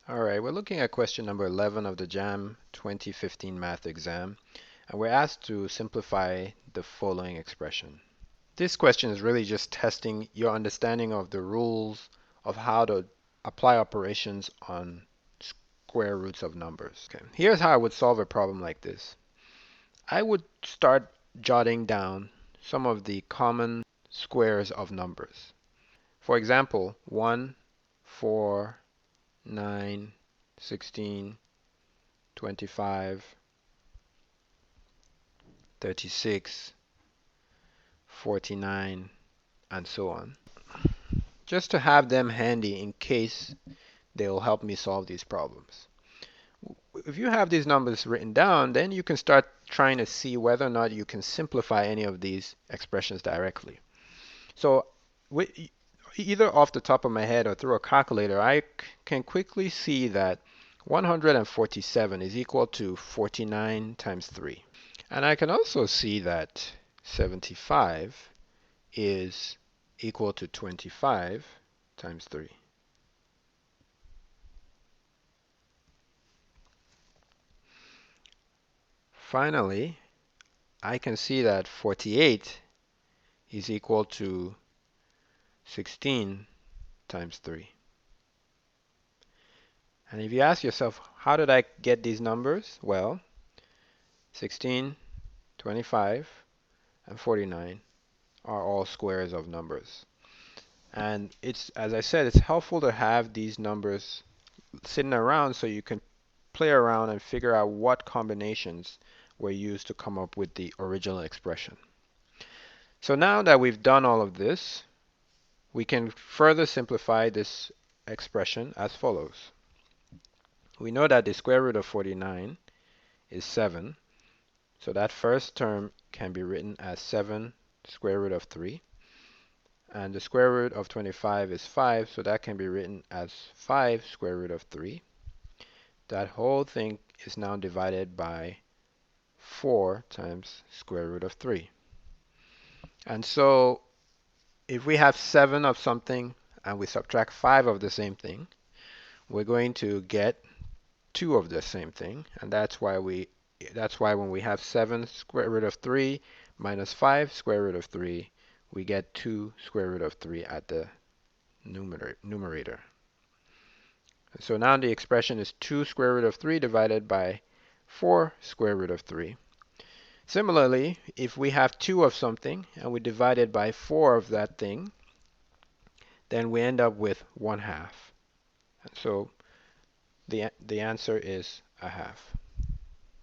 Alright, we're looking at question number 11 of the JAMB 2015 math exam, and we're asked to simplify the following expression. This question is really just testing your understanding of the rules of how to apply operations on square roots of numbers. Okay, here's how I would solve a problem like this. I would start jotting down some of the common squares of numbers. For example, 1, 4, 9, 16, 25, 36, 49, and so on. Just to have them handy in case they will help me solve these problems. If you have these numbers written down, then you can start trying to see whether or not you can simplify any of these expressions directly. So either off the top of my head or through a calculator, I can quickly see that 147 is equal to 49 times 3. And I can also see that 75 is equal to 25 times 3. Finally, I can see that 48 is equal to 16 times 3. And if you ask yourself, how did I get these numbers? Well, 16, 25, and 49 are all squares of numbers. And it's, as I said, it's helpful to have these numbers sitting around so you can play around and figure out what combinations were used to come up with the original expression. So now that we've done all of this, we can further simplify this expression as follows. We know that the square root of 49 is 7, so that first term can be written as 7 square root of 3. And the square root of 25 is 5, so that can be written as 5 square root of 3. That whole thing is now divided by 4 times square root of 3. And so if we have 7 of something and we subtract 5 of the same thing, we're going to get 2 of the same thing. And that's why when we have 7 square root of 3 minus 5 square root of 3, we get 2 square root of 3 at the numerator. So now the expression is 2 square root of 3 divided by 4 square root of 3. Similarly, if we have 2 of something and we divide it by 4 of that thing, then we end up with 1/2. So the answer is 1/2.